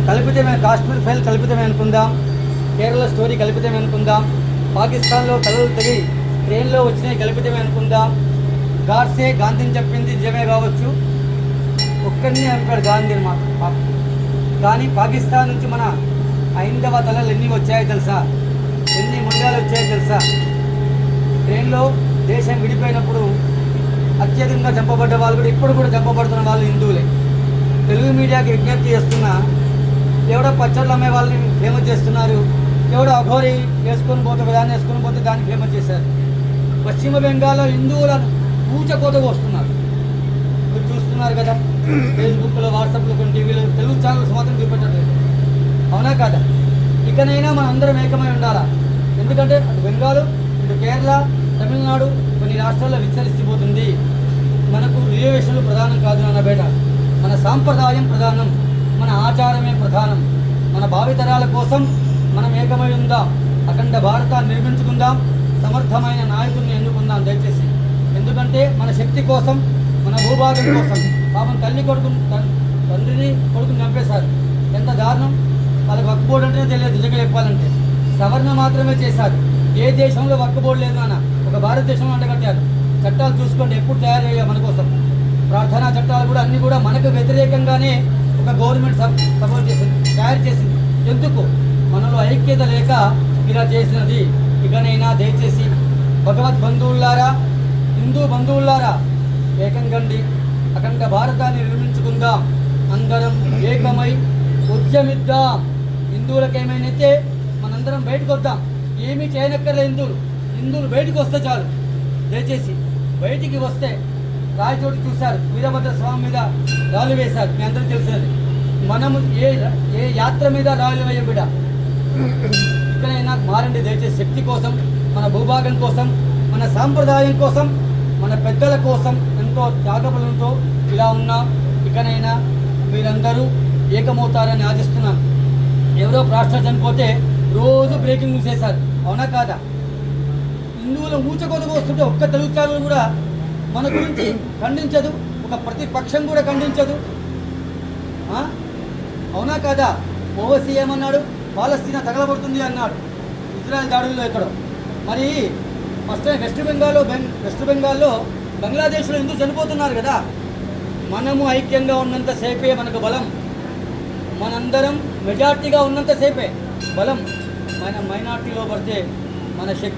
కల్పితమే, Kashmir file కల్పితమే అనుకుందాం, Kerala story కల్పితమే అనుకుందాం, పాకిస్తాన్లో కలలు తెగి ట్రైన్లో వచ్చినాయి కల్పితమే అనుకుందాం, గాడ్సే గాంధీని చెప్పింది నిజమే కావచ్చు, ఒక్కడిని అంటాడు గాంధీని మాత్రం. కానీ పాకిస్తాన్ నుంచి మన హైందవ తలలు ఎన్ని వచ్చాయో తెలుసా, ఎన్ని ముండాలు వచ్చాయో తెలుసా. ట్రైన్లో దేశం విడిపోయినప్పుడు అత్యధికంగా చంపబడ్డ వాళ్ళు కూడా ఇప్పుడు కూడా చంపబడుతున్న వాళ్ళు హిందువులే. తెలుగు మీడియాకి విజ్ఞప్తి చేస్తున్నా, ఎవడో పచ్చళ్ళు అమ్మే వాళ్ళని ఫేమస్ చేస్తున్నారు, ఎవడో అఘోరి వేసుకొని పోతే దాన్ని వేసుకొని పోతే దాన్ని ఫేమస్ చేశారు. పశ్చిమ బెంగాల్లో హిందువులను పూచకోతకు వస్తున్నారు, మీరు చూస్తున్నారు కదా ఫేస్బుక్లో, వాట్సాప్లో, కొన్ని టీవీలో, తెలుగు ఛానల్స్ మాత్రం చూపెట్టట్లేదు. అవునా కాదా? ఇకనైనా మనం అందరం ఏకమై ఉండాలా. ఎందుకంటే అటు బెంగాలు, ఇటు కేరళ, తమిళనాడు కొన్ని రాష్ట్రాల్లో విస్తరిస్తుపోతుంది. మనకు రిజర్వేషన్లు ప్రధానం కాదు నాన్న బేట, మన సాంప్రదాయం ప్రధానం, మన ఆచారమే ప్రధానం. మన భావితరాల కోసం మనం ఏకమై ఉందాం, అఖండ భారతాన్ని నిర్మించుకుందాం, సమర్థమైన నాయకుడిని ఎన్నుకుందాం దయచేసి. ఎందుకంటే మన శక్తి కోసం, మన భూభాగం కోసం. పాపం తండ్రిని కొడుకుని చంపేశారు, ఎంత దారుణం. వాళ్ళకి వక్ఫ్ బోర్డు అంటేనే తెలియదు నిజంగా చెప్పాలంటే. సవరణ మాత్రమే చేశారు, ఏ దేశంలో వక్ఫ్ బోర్డు లేదు అన్న, ఒక భారతదేశంలో అంటగట్టారు. చట్టాలు చూసుకోండి ఎప్పుడు తయారు అయ్యాయి మన కోసం. ప్రార్థనా చట్టాలు కూడా అన్నీ కూడా మనకు వ్యతిరేకంగానే ఒక గవర్నమెంట్ సపోర్ట్ చేసింది, తయారు చేసింది. ఎందుకు? మనలో ఐక్యత లేక ఇలా చేసినది. ఇకనైనా దయచేసి భగవద్ బంధువులారా, హిందూ బంధువులారా, ఏకంగండి, అఖండ భారతాన్ని నిర్మించుకుందాం, అందరం ఏకమై ఉద్యమిద్దాం. హిందువులకు ఏమైనా మనందరం బయటకు వద్దాం, ఏమీ చేయనక్కర్లే. హిందువులు బయటకు వస్తే చాలు. దయచేసి బయటికి వస్తే, రాయచోటి చూశారు, వీరభద్ర స్వామి మీద రాళ్ళు వేశారు, మీ అందరికీ తెలిసినది. మనము ఏ యాత్ర మీద రాళ్ళు వేయం బిడ్డ. ఇక్కడైనా మారండి దయచేసి. శక్తి కోసం, మన భూభాగం కోసం, మన సాంప్రదాయం కోసం, మన పెద్దల కోసం ఎంతో త్యాగబలంతో ఇలా ఉన్నాం. ఇకనైనా మీరందరూ ఏకమవుతారని ఆశిస్తున్నాను. ఎవరో ప్రాస్టర్ చనిపోతే రోజు బ్రేకింగ్ న్యూస్ చేశారు, అవునా కాదా? హిందువులు ఊచకొదకు వస్తుంటే ఒక్క తెలుగు ఛానల్ కూడా మన గురించి ఖండించదు, ఒక ప్రతిపక్షం కూడా ఖండించదు, అవునా కాదా? ఓవైసీ ఏమన్నాడు? పాలస్తీనా తగలబడుతుంది అన్నాడు ఇజ్రాయెల్ దాడుల్లో ఎక్కడో. మరి ఫస్ట్ వెస్ట్ బెంగాల్లో బంగ్లాదేశ్లో ఎందుకు చనిపోతున్నారు కదా. మనము ఐక్యంగా ఉన్నంతసేపే మనకు బలం, మనందరం మెజార్టీగా ఉన్నంతసేపే బలం. మన మైనార్టీలో పడితే మన శక్తి